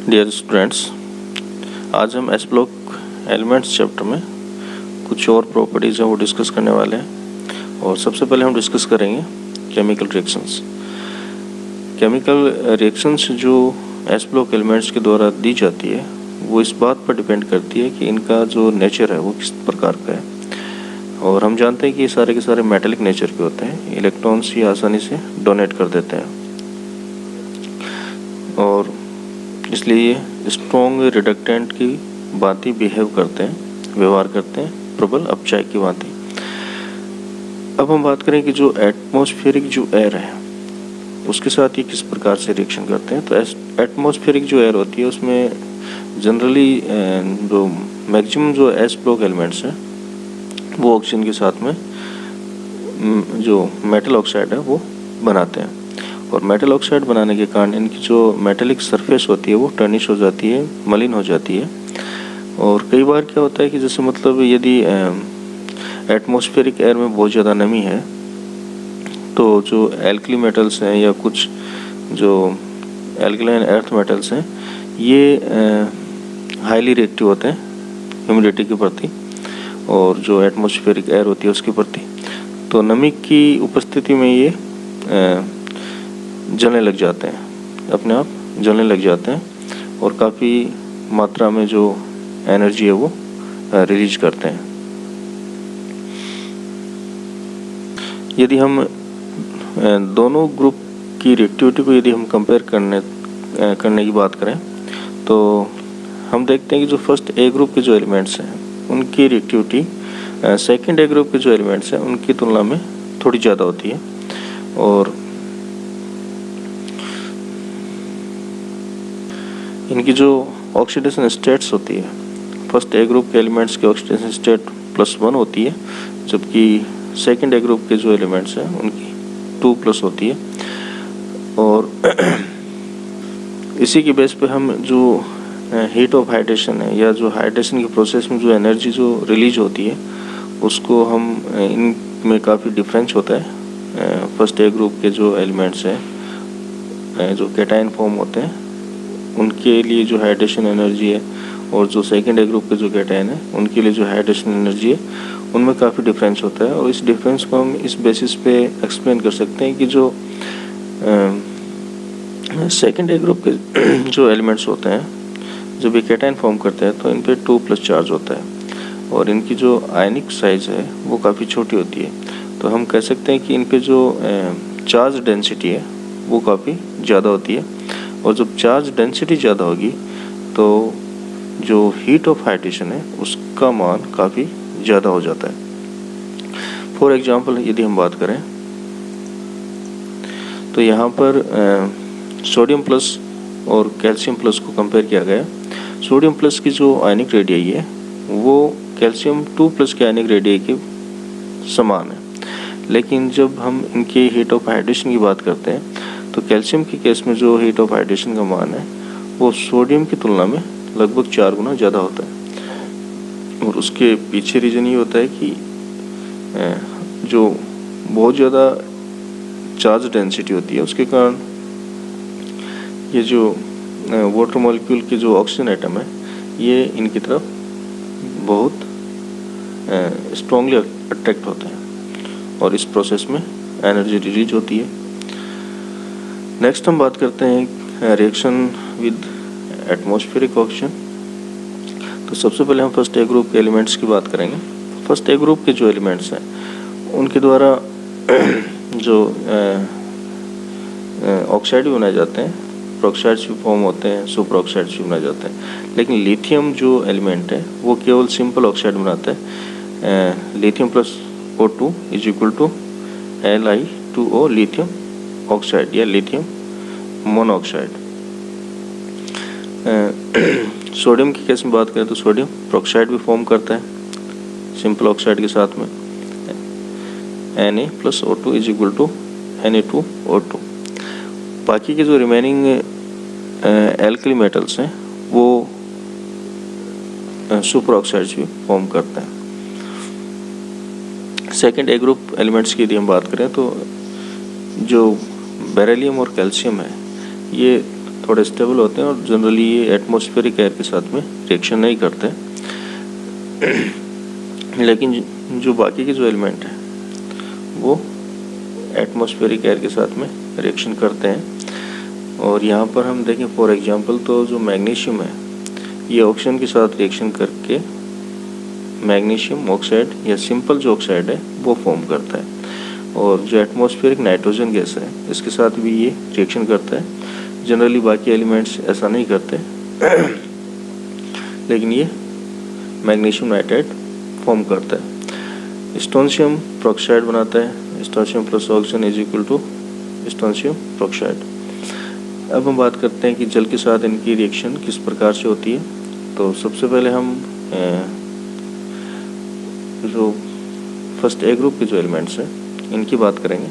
Dear students, आज हम S block elements chapter में कुछ और प्रॉपर्टीज़ हैं वो डिस्कस करने वाले हैं। और सबसे पहले हम डिस्कस करेंगे केमिकल रिएक्शंस। केमिकल रिएक्शंस जो एस ब्लॉक एलिमेंट्स के द्वारा दी जाती है वो इस बात पर डिपेंड करती है कि इनका जो नेचर है वो किस प्रकार का है। और हम जानते हैं कि ये सारे के सारे मेटेलिक नेचर के होते हैं, इलेक्ट्रॉन्स ये आसानी से डोनेट कर देते हैं और इसलिए ये स्ट्रॉन्ग रिडक्टेंट की भांति बिहेव करते हैं, व्यवहार करते हैं, प्रबल अपचायक की भांति। अब हम बात करें कि जो एटमॉस्फेरिक जो एयर है उसके साथ ये किस प्रकार से रिएक्शन करते हैं। तो एटमॉस्फेरिक जो एयर होती है उसमें जनरली जो मैक्सिमम जो एस ब्लॉक एलिमेंट्स हैं वो ऑक्सीजन के साथ में जो मेटल ऑक्साइड है वो बनाते हैं। और मेटल ऑक्साइड बनाने के कारण इनकी जो मेटेलिक सरफेस होती है वो टर्निश हो जाती है, मलिन हो जाती है। और कई बार क्या होता है कि जैसे मतलब यदि एटमॉस्फेरिक एयर में बहुत ज़्यादा नमी है तो जो एल्कली मेटल्स हैं या कुछ जो एल्कलाइन अर्थ मेटल्स हैं ये हाईली रिएक्टिव होते हैं ह्यूमिडिटी के प्रति और जो एटमॉस्फेरिक एयर होती है उसके प्रति। तो नमी की उपस्थिति में ये जलने लग जाते हैं, अपने आप जलने लग जाते हैं और काफ़ी मात्रा में जो एनर्जी है वो रिलीज करते हैं। यदि हम दोनों ग्रुप की रिएक्टिविटी को यदि हम कंपेयर करने की बात करें तो हम देखते हैं कि जो फर्स्ट ए ग्रुप के जो एलिमेंट्स हैं उनकी रिएक्टिविटी सेकंड ए ग्रुप के जो एलिमेंट्स हैं उनकी तुलना में थोड़ी ज़्यादा होती है। और इनकी जो ऑक्सीडेशन स्टेट्स होती है, फर्स्ट ए ग्रुप के एलिमेंट्स की ऑक्सीडेशन स्टेट +1 होती है, जबकि सेकंड ए ग्रुप के जो एलिमेंट्स हैं उनकी 2+ होती है। और इसी की बेस पे हम जो हीट ऑफ हाइड्रेशन है या जो हाइड्रेशन के प्रोसेस में जो एनर्जी जो रिलीज होती है उसको हम इनमें काफ़ी डिफरेंस होता है। फर्स्ट ए ग्रुप के जो एलिमेंट्स हैं जो कैटायन फॉर्म होते हैं उनके लिए जो हाइड्रेशन एनर्जी है और जो सेकंड ए ग्रुप के जो कैटायन है उनके लिए जो हाइड्रेशन एनर्जी है उनमें काफ़ी डिफरेंस होता है। और इस डिफरेंस को हम इस बेसिस पे एक्सप्लेन कर सकते हैं कि जो सेकंड ए ग्रुप के जो एलिमेंट्स होते हैं जब ये कैटायन फॉर्म करते हैं तो इन पे 2+ चार्ज होता है और इनकी जो आयनिक साइज है वो काफ़ी छोटी होती है। तो हम कह सकते हैं कि इन पे जो चार्ज डेंसिटी है वो काफ़ी ज़्यादा होती है। और जब चार्ज डेंसिटी ज़्यादा होगी तो जो हीट ऑफ हाइड्रेशन है उसका मान काफ़ी ज़्यादा हो जाता है। फॉर एग्जांपल यदि हम बात करें तो यहाँ पर सोडियम प्लस और कैल्शियम प्लस को कंपेयर किया गया। सोडियम प्लस की जो आयनिक रेडियाई है वो कैल्शियम 2+ के आयनिक रेडियाई के समान है, लेकिन जब हम इनकी हीट ऑफ हाइड्रेशन की बात करते हैं तो कैल्शियम के केस में जो हीट ऑफ हाइड्रेशन का मान है वो सोडियम की तुलना में लगभग 4 गुना ज़्यादा होता है। और उसके पीछे रीज़न ये होता है कि जो बहुत ज़्यादा चार्ज डेंसिटी होती है उसके कारण ये जो वाटर मॉलिक्यूल के जो ऑक्सीजन एटम है ये इनकी तरफ बहुत स्ट्रांगली अट्रैक्ट होते हैं और इस प्रोसेस में एनर्जी रिलीज होती है। नेक्स्ट हम बात करते हैं रिएक्शन विद एटमॉस्फेरिक ऑक्सीजन। तो सबसे पहले हम फर्स्ट ए ग्रुप के एलिमेंट्स की बात करेंगे। फर्स्ट ए ग्रुप के जो एलिमेंट्स हैं उनके द्वारा जो ऑक्साइड भी बनाए जाते हैं, प्रोक्साइड्स भी फॉर्म होते हैं, सुपर ऑक्साइड्स भी बनाए जाते हैं। लेकिन लिथियम जो एलिमेंट है वो केवल सिंपल ऑक्साइड बनाता है। Lithium +O2 = Li2O lithium oxide या लिथियम मोनोऑक्साइड। सोडियम के केस में बात करें तो सोडियम प्रोक्साइड भी फॉर्म करता है सिंपल ऑक्साइड के साथ में Na+O2 = Na2O2। बाकी के जो रिमेनिंग एल्कली मेटल्स हैं वो सुपर ऑक्साइड्स भी फॉर्म करते हैं। सेकंड ए ग्रुप एलिमेंट्स की यदि हम बात करें तो जो बेरिलियम और कैल्शियम है ये थोड़े स्टेबल होते हैं और जनरली ये एटमॉस्फेरिक एयर के साथ में रिएक्शन नहीं करते। लेकिन जो बाकी के जो एलिमेंट हैं वो एटमॉस्फेरिक एयर के साथ में रिएक्शन करते हैं। और यहाँ पर हम देखें फॉर एग्जांपल, तो जो मैग्नीशियम है ये ऑक्सीजन के साथ रिएक्शन करके मैग्नीशियम ऑक्साइड या सिंपल जो ऑक्साइड है वो फॉर्म करता है। और जो एटमॉस्फेरिक नाइट्रोजन गैस है इसके साथ भी ये रिएक्शन करता है। जनरली बाकी एलिमेंट्स ऐसा नहीं करते लेकिन ये मैग्नीशियम नाइट्राइड फॉर्म करता है। स्टोनशियम प्रोक्साइड बनाता है। Strontium plus oxygen is equal to strontium peroxide. अब हम बात करते हैं कि जल के साथ इनकी रिएक्शन किस प्रकार से होती है। तो सबसे पहले हम जो फर्स्ट ए ग्रुप के जो एलिमेंट्स हैं इनकी बात करेंगे।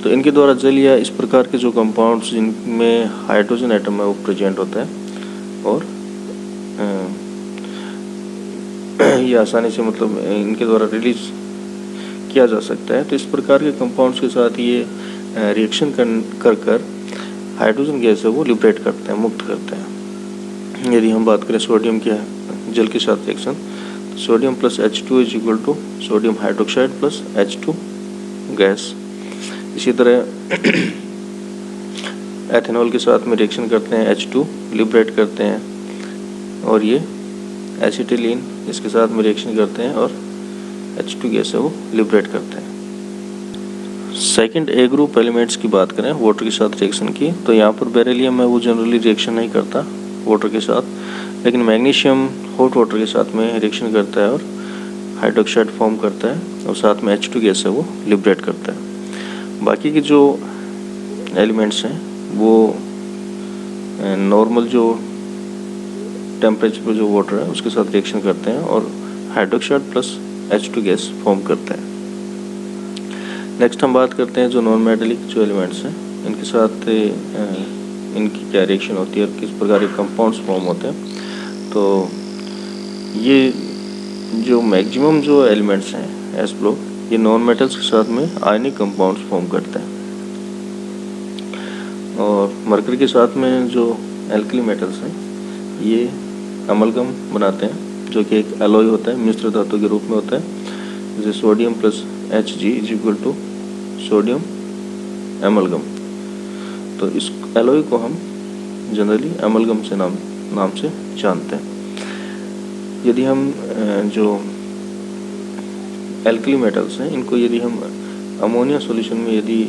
तो इनके द्वारा जल या इस प्रकार के जो कंपाउंड्स जिनमें हाइड्रोजन एटम है वो प्रेजेंट होता है और ये आसानी से मतलब इनके द्वारा रिलीज किया जा सकता है। तो इस प्रकार के कंपाउंड्स के साथ ये रिएक्शन कर हाइड्रोजन गैस है वो लिबरेट करते हैं, मुक्त करते हैं। यदि हम बात करें सोडियम क्या है जल के साथ reaction, sodium plus H2 is equal to sodium hydroxide plus H2 gas. इसी तरह एथेनॉल के साथ में रिएक्शन करते हैं, H2 लिबरेट करते हैं और ये एसिटिलीन इसके साथ में रिएक्शन करते हैं और H2 गैस है वो लिबरेट करते हैं। सेकंड ए ग्रुप एलिमेंट्स की बात करें वाटर के साथ रिएक्शन की, तो यहाँ पर बेरिलियम है वो जनरली रिएक्शन नहीं करता वाटर के साथ, लेकिन मैग्नीशियम हॉट वाटर के साथ में रिएक्शन करता है और हाइड्रोक्साइड फॉर्म करता है और साथ में H2 गैस है वो लिबरेट करता है। बाकी के जो एलिमेंट्स हैं वो नॉर्मल जो टेम्परेचर पर जो वाटर है उसके साथ रिएक्शन करते हैं और hydroxide plus H2 gas form करता है। नेक्स्ट हम बात करते हैं जो नॉन मेटालिक जो एलिमेंट्स हैं इनके साथ इनकी क्या रिएक्शन होती है और किस प्रकार के कंपाउंड्स फॉर्म होते हैं। तो ये जो मैक्सिमम जो एलिमेंट्स हैं एस ब्लॉक ये नॉन मेटल्स के साथ में आयनिक कंपाउंड्स फॉर्म करते हैं। और मरकरी के साथ में जो एल्कली मेटल्स हैं ये अमलगम बनाते हैं जो कि एक एलॉय होता है, मिश्र धातु के रूप में होता है। जैसे sodium plus Hg is equal to sodium amalgam. तो इस एलॉय को हम जनरली एमलगम से नाम से जानते हैं। यदि हम जो एल्कली मेटल्स हैं इनको यदि हम अमोनिया सॉल्यूशन में यदि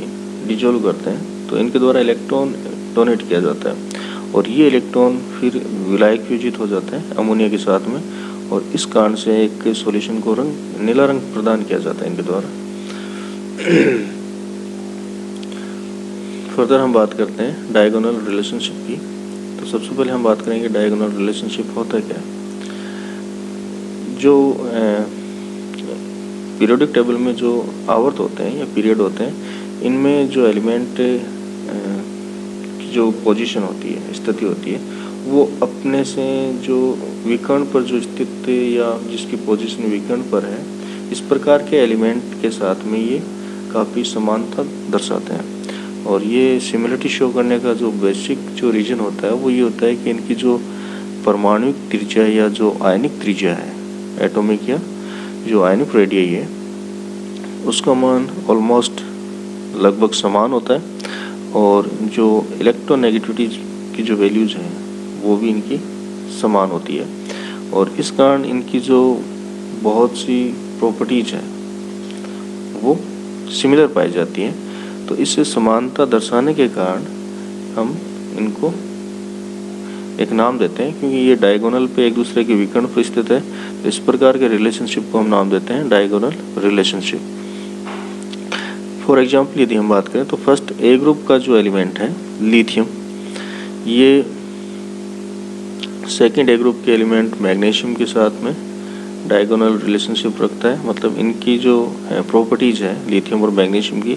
डिजोल्व करते हैं तो इनके द्वारा इलेक्ट्रॉन डोनेट किया जाता है और ये इलेक्ट्रॉन फिर विलायक फ्यूजित हो जाता है अमोनिया के साथ में और इस कारण से एक सॉल्यूशन को नीला रंग प्रदान किया जाता है इनके द्वारा। फर्दर हम बात करते हैं डायगोनल रिलेशनशिप की। तो सबसे पहले हम बात करेंगे डायगोनल रिलेशनशिप होता है क्या। जो पीरियोडिक टेबल में जो आवर्त होते हैं या पीरियड होते हैं इनमें जो एलिमेंट की जो पोजीशन होती है, स्थिति होती है, वो अपने से जो विकर्ण पर जो स्थित या जिसकी पोजीशन विकर्ण पर है इस प्रकार के एलिमेंट के साथ में ये काफ़ी समानता दर्शाते हैं। और ये सिमिलरिटी शो करने का जो बेसिक जो रीजन होता है वो ये होता है कि इनकी जो परमाणुक त्रिज्या या जो आयनिक त्रिज्या है, एटॉमिक या जो आयनिक रेडियस है, उसका मान ऑलमोस्ट लगभग समान होता है और जो इलेक्ट्रोनेगेटिविटी की जो वैल्यूज़ हैं वो भी इनकी समान होती है। और इस कारण इनकी जो बहुत सी प्रॉपर्टीज हैं वो सिमिलर पाई जाती हैं। तो इससे समानता दर्शाने के कारण हम इनको एक नाम देते हैं, क्योंकि ये डायगोनल पे एक दूसरे के विकर्ण पर स्थित है। तो इस प्रकार के रिलेशनशिप को हम नाम देते हैं डायगोनल रिलेशनशिप। फॉर एग्जाम्पल यदि हम बात करें तो फर्स्ट ए ग्रुप का जो एलिमेंट है लिथियम, ये सेकेंड ए ग्रुप के एलिमेंट मैग्नीशियम के साथ में डायगोनल रिलेशनशिप रखता है। मतलब इनकी जो प्रॉपर्टीज़ है लिथियम और मैग्नीशियम की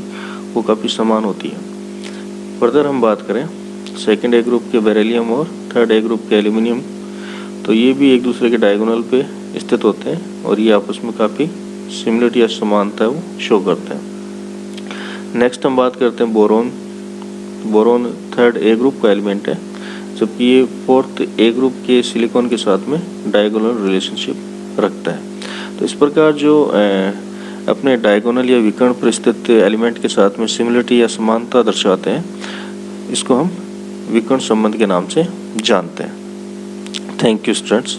वो काफ़ी समान होती है। फर्दर हम बात करें सेकेंड ए ग्रुप के बेरिलियम और थर्ड ए ग्रुप के एल्यूमिनियम, तो ये भी एक दूसरे के डायगोनल पे स्थित होते हैं और ये आपस में काफ़ी सिमिलरिटी या समानता वो शो करते हैं। नेक्स्ट हम बात करते हैं boron boron third A group का एलिमेंट है, जबकि ये फोर्थ ए ग्रुप के सिलिकॉन के साथ में डायगोनल रिलेशनशिप रखता है। तो इस प्रकार जो अपने डायगोनल या विकर्ण पर स्थित एलिमेंट के साथ में सिमिलरिटी या समानता दर्शाते हैं, इसको हम विकर्ण संबंध के नाम से जानते हैं। Thank you students.